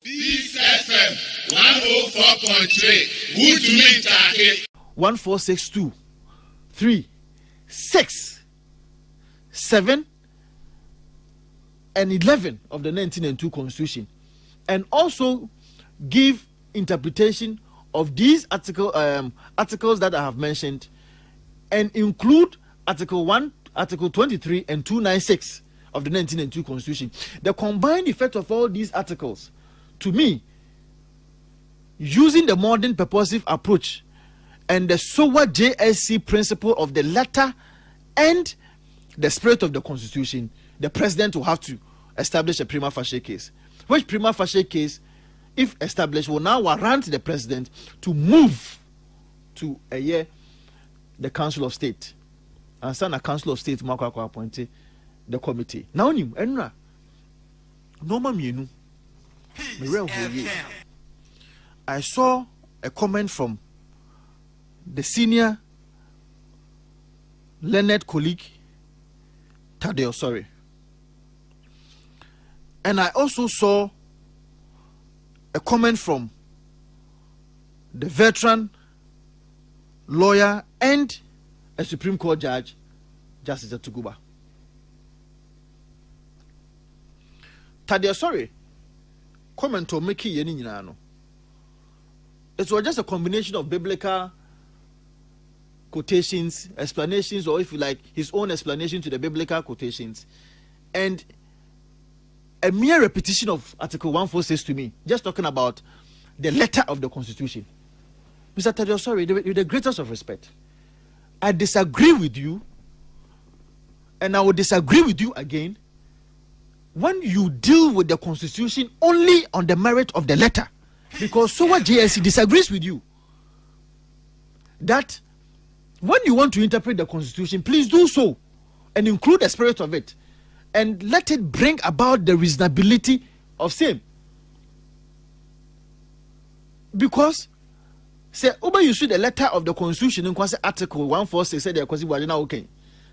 Peace FM 104.3. Good to meet you. 1462 3 6 7 and 11 of the 1902 Constitution, and also give interpretation of these articles that I have mentioned, and include Article 1, Article 23, and 296 of the 1902 Constitution. The combined effect of all these articles, to me, using the modern purposive approach and the SOWA JSC principle of the letter and the spirit of the Constitution, the president will have to establish a prima facie case, which prima facie case, if established, will now warrant the president to move to the Council of State and send a Council of State appointed the committee. Now, Enra, Norma Mienu, I saw a comment from the senior learned colleague Tadeo, sorry, and I also saw a comment from the veteran lawyer and a Supreme Court judge, Justice Atuguba. Tadeo, sorry, comment on Mickey Yeninano. It was just a combination of biblical quotations, explanations, or if you like, his own explanation to the biblical quotations, and a mere repetition of Article 146 to me, just talking about the letter of the Constitution. Mr. Tadeo, sorry, with the greatest of respect, I disagree with you, and I will disagree with you again when you deal with the Constitution only on the merit of the letter, because SOWA JSC disagrees with you that when you want to interpret the Constitution, please do so and include the spirit of it, and let it bring about the reasonability of same. Because say over you see the letter of the Constitution in Article 146 said the okay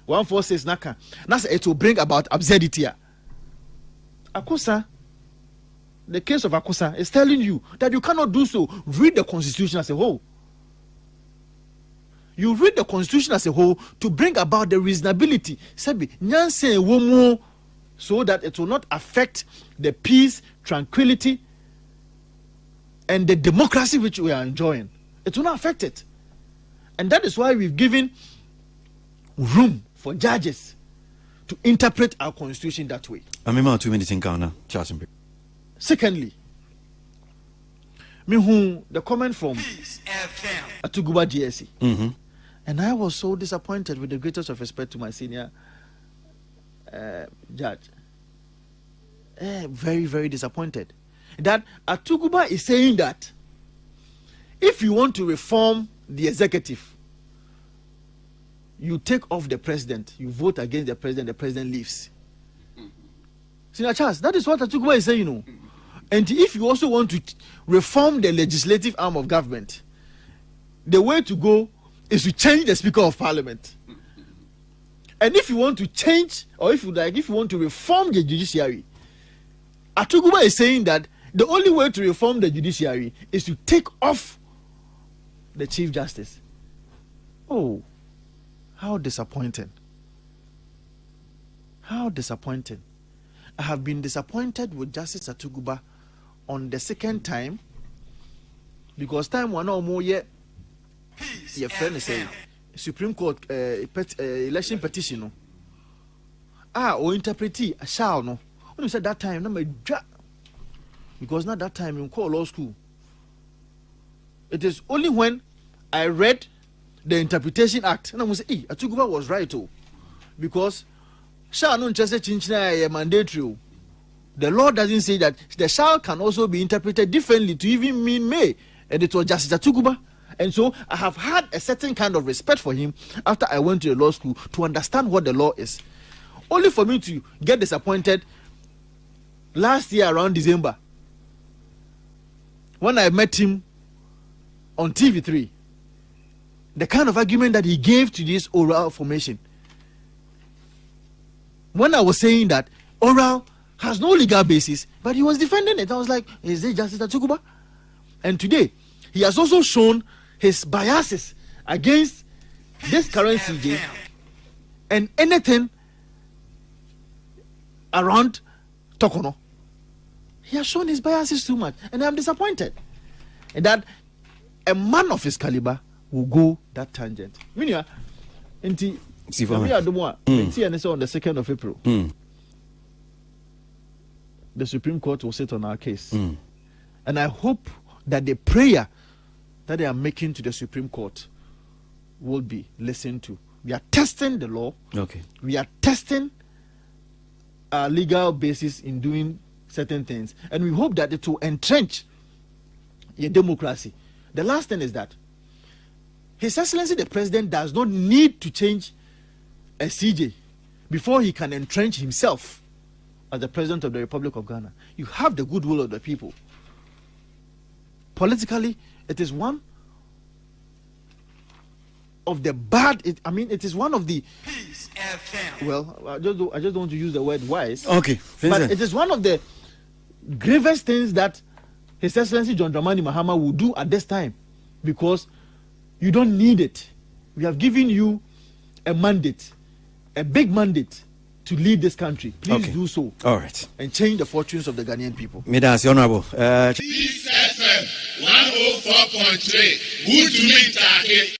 146 naka that's it will bring about absurdity. Akusa, the case of Akusa is telling you that you cannot do so. Read the Constitution as a whole. You read the Constitution as a whole to bring about the reasonability, so that it will not affect the peace, tranquility, and the democracy which we are enjoying. It will not affect it. And that is why we've given room for judges to interpret our Constitution that way. I remember 2 minutes in Ghana, Charles. Secondly, the comment from Atuguba GSC. Mm-hmm. And I was so disappointed, with the greatest of respect to my senior judge. Very, very disappointed. That Atuguba is saying that if you want to reform the executive, you take off the president, you vote against the president leaves. Senior Charles, that is what Atuguba is saying, you know. And if you also want to reform the legislative arm of government, the way to go is to change the Speaker of Parliament. And if you want to change, or if you want to reform the judiciary, Atuguba is saying that the only way to reform the judiciary is to take off the Chief Justice. Oh, how disappointing. How disappointing. I have been disappointed with Justice Atuguba on the second time, because time one or more yet your friend say Supreme Court election petition or interpretee shall no. When you said that time, no, because not that time you call law school. It is only when I read the Interpretation Act and I was say, Atuguba was right, because shall no just say mandatory. The law doesn't say that. The shall can also be interpreted differently to even mean may, and it was Justice Atuguba. And so I have had a certain kind of respect for him after I went to the law school to understand what the law is. Only for me to get disappointed last year around December when I met him on TV3. The kind of argument that he gave to this oral formation. When I was saying that oral has no legal basis, but he was defending it. I was like, is it Justice Atuguba? And today, he has also shown his biases against this current CJ and anything around Tokono. He has shown his biases too much, and I'm disappointed that a man of his caliber will go that tangent. On the 2nd of April, the Supreme Court will sit on our case. And I hope that the prayer that they are making to the Supreme Court will be listened to. We are testing the law. Okay. We are testing our legal basis in doing certain things. And we hope that it will entrench your democracy. The last thing is that His Excellency the President does not need to change a CJ before he can entrench himself as the President of the Republic of Ghana. You have the goodwill of the people. Politically, it is one of the bad. It is one of the. Well, I just don't want to use the word wise. Okay, but it is one of the gravest things that His Excellency John Dramani Mahama will do at this time, because you don't need it. We have given you a mandate, a big mandate, to lead this country. Please do so. All right. And change the fortunes of the Ghanaian people. Mesdames, Honorable. This FM 104.3. Good to meet you.